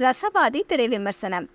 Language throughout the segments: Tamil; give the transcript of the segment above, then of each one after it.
ரசவாதி திரை விமர்சனம்.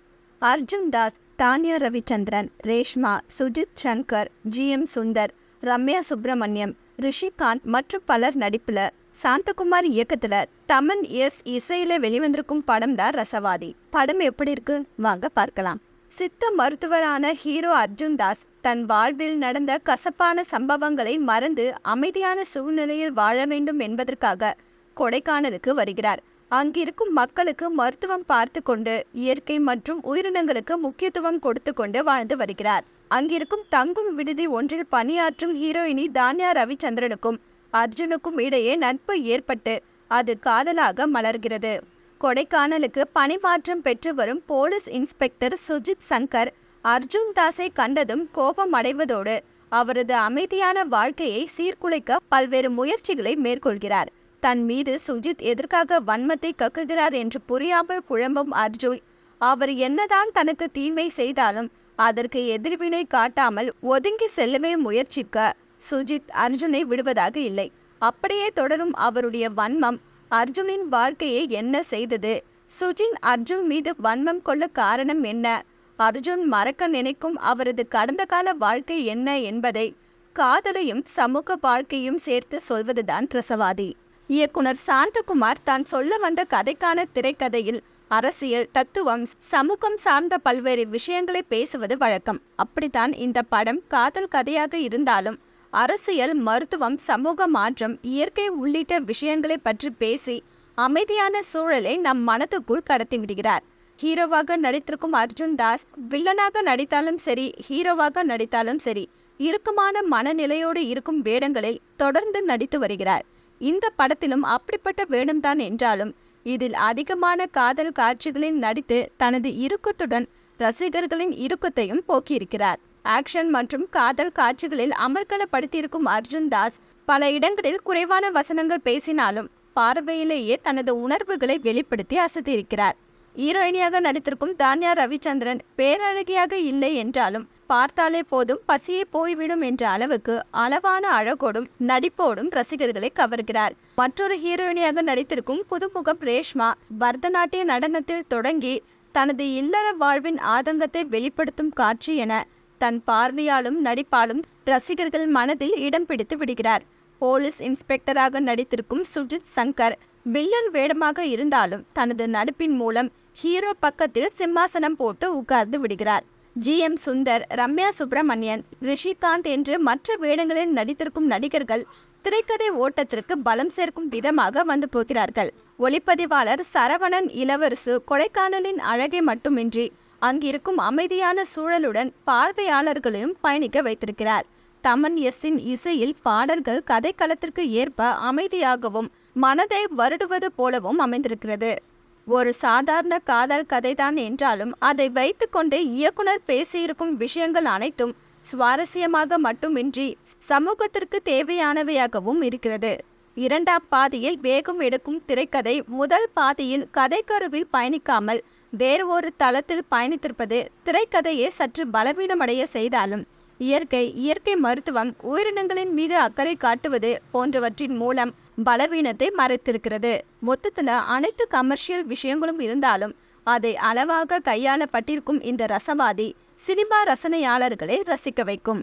அர்ஜுன் தாஸ், தானியா ரவிச்சந்திரன், ரேஷ்மா, சுஜித் சங்கர், ஜி.எம். சுந்தர், ரம்யா சுப்பிரமணியம், ரிஷிகாந்த் மற்றும் பலர் நடிப்புல சாந்தகுமார் இயக்கத்துல தமன் எஸ் இசையில வெளிவந்திருக்கும் படம் தான் ரசவாதி. படம் எப்படி இருக்கு வாங்க பார்க்கலாம். சித்த மருத்துவரான ஹீரோ அர்ஜுன் தாஸ் தன் வாழ்வில் நடந்த கசப்பான சம்பவங்களை மறந்து அமைதியான சூழ்நிலையில் வாழ வேண்டும் என்பதற்காக கொடைக்கானலுக்கு வருகிறார். அங்கிருக்கும் மக்களுக்கு மருத்துவம் பார்த்து கொண்டு இயற்கை மற்றும் உயிரினங்களுக்கு முக்கியத்துவம் கொடுத்து கொண்டு வாழ்ந்து வருகிறார். அங்கிருக்கும் தங்கும் விடுதி ஒன்றில் பணியாற்றும் ஹீரோயினி தானியா ரவிச்சந்திரனுக்கும் அர்ஜுனுக்கும் இடையே நட்பு ஏற்பட்டு அது காதலாக மலர்கிறது. கொடைக்கானலுக்கு பணிமாற்றம் பெற்று வரும் போலீஸ் இன்ஸ்பெக்டர் சுஜித் சங்கர் அர்ஜுன் தாஸை கண்டதும் கோபம் அடைவதோடு அவரது அமைதியான வாழ்க்கையை சீர்குலைக்க பல்வேறு முயற்சிகளை மேற்கொள்கிறார். தன் மீது சுஜித் எதற்காக வன்மத்தை கக்குகிறார் என்று புரியாமல் குழம்பும் அர்ஜுன் அவர் என்னதான் தனக்கு தீமை செய்தாலும் அதற்கு எதிர்வினை காட்டாமல் ஒதுங்கி செல்லவே முயற்சிக்க சுஜித் அர்ஜுனை விடுவதாக இல்லை. அப்படியே தொடரும் அவருடைய வன்மம் அர்ஜுனின் வாழ்க்கையை என்ன செய்தது? சுஜித் அர்ஜுன் மீது வன்மம் கொள்ள காரணம் என்ன? அர்ஜுன் மறக்க நினைக்கும் அவரது கடந்த கால வாழ்க்கை என்ன என்பதை காதலையும் சமூக வாழ்க்கையும் சேர்த்து சொல்வதுதான் ரசவாதி. இயக்குனர் சாந்தகுமார் தான் சொல்ல வந்த கதைக்கான திரைக்கதையில் அரசியல், தத்துவம், சமூகம் சார்ந்த பல்வேறு விஷயங்களை பேசுவது வழக்கம். அப்படித்தான் இந்த படம் காதல் கதையாக இருந்தாலும் அரசியல், மருத்துவம், சமூக மாற்றம், இயற்கை உள்ளிட்ட விஷயங்களை பற்றி பேசி அமைதியான சூழலை நம் மனதுக்குள் கடத்தி விடுகிறார். ஹீரோவாக நடித்திருக்கும் அர்ஜுன் தாஸ் வில்லனாக நடித்தாலும் சரி, ஹீரோவாக நடித்தாலும் சரி, இறுக்கமான மனநிலையோடு இருக்கும் வேடங்களில் தொடர்ந்து நடித்து வருகிறார். இந்த படத்திலும் அப்படிப்பட்ட வேடம்தான் என்றாலும் இதில் அதிகமான காதல் காட்சிகளில் நடித்து தனது இறுக்கத்துடன் ரசிகர்களின் இறுக்கத்தையும் போக்கியிருக்கிறார். ஆக்ஷன் மற்றும் காதல் காட்சிகளில் அமர்க்கலப்படுத்தியிருக்கும் அர்ஜுன் தாஸ் பல இடங்களில் குறைவான வசனங்கள் பேசினாலும் பார்வையிலேயே தனது உணர்வுகளை வெளிப்படுத்தி அசத்தியிருக்கிறார். ஹீரோயினியாக நடித்திருக்கும் தானியா ரவிச்சந்திரன் பேரழகியாக இல்லை என்றாலும் பார்த்தாலே போதும் பசியே போய்விடும் என்ற அளவுக்கு அளவான அழகோடும் நடிப்போடும் ரசிகர்களை கவர்கிறார். மற்றொரு ஹீரோயினியாக நடித்திருக்கும் புதுமுகம் ரேஷ்மா பரதநாட்டிய நடனத்தில் தொடங்கி தனது இல்லற வாழ்வின் ஆதங்கத்தை வெளிப்படுத்தும் காட்சி என தன் பார்வையாலும் நடிப்பாலும் ரசிகர்கள் மனதில் இடம் பிடித்து விடுகிறார். போலீஸ் இன்ஸ்பெக்டராக நடித்திருக்கும் சுஜித் சங்கர் வில்லன் வேடமாக இருந்தாலும் தனது நடிப்பின் மூலம் ஹீரோ பக்கத்தில் சிம்மாசனம் போட்டு உட்கார்ந்து விடுகிறார். ஜி.எம். சுந்தர், ரம்யா சுப்பிரமணியன், ரிஷிகாந்த் என்று மற்ற வேடங்களில் நடித்திருக்கும் நடிகர்கள் திரைக்கதை ஓட்டத்திற்கு பலம் சேர்க்கும் விதமாக வந்து போகிறார்கள். ஒளிப்பதிவாளர் சரவணன் இளவரசு கொடைக்கானலின் அழகை மட்டுமின்றி அங்கிருக்கும் அமைதியான சூழலுடன் பார்வையாளர்களையும் பயணிக்க வைத்திருக்கிறார். தமன் எஸ்ஸின் இசையில் பாடல்கள் கதைக்களத்திற்கு ஏற்ப அமைதியாகவும் மனதை வருடுவது போலவும் அமைந்திருக்கிறது. ஒரு சாதாரண காதல் கதைதான் என்றாலும் அதை வைத்துக்கொண்டு இயக்குனர் பேசியிருக்கும் விஷயங்கள் அனைத்தும் சுவாரஸ்யமாக மட்டுமின்றி சமூகத்திற்கு தேவையானவையாகவும் இருக்கிறது. இரண்டாம் பாதியில் வேகம் எடுக்கும் திரைக்கதை முதல் பாதியில் கதைக்கருவில் பயணிக்காமல் வேறு ஒரு தளத்தில் பயணித்திருப்பது திரைக்கதையை சற்று பலவீனமடைய செய்தாலும் இயற்கை மருத்துவம், உயிரினங்களின் மீது அக்கறை காட்டுவது போன்றவற்றின் மூலம் பலவீனத்தை மறைத்திருக்கிறது. மொத்தத்தில் அனைத்து கமர்ஷியல் விஷயங்களும் இருந்தாலும் அதை அளவாக கையாளப்பட்டிருக்கும் இந்த ரசவாதி சினிமா ரசனையாளர்களை ரசிக்க வைக்கும்.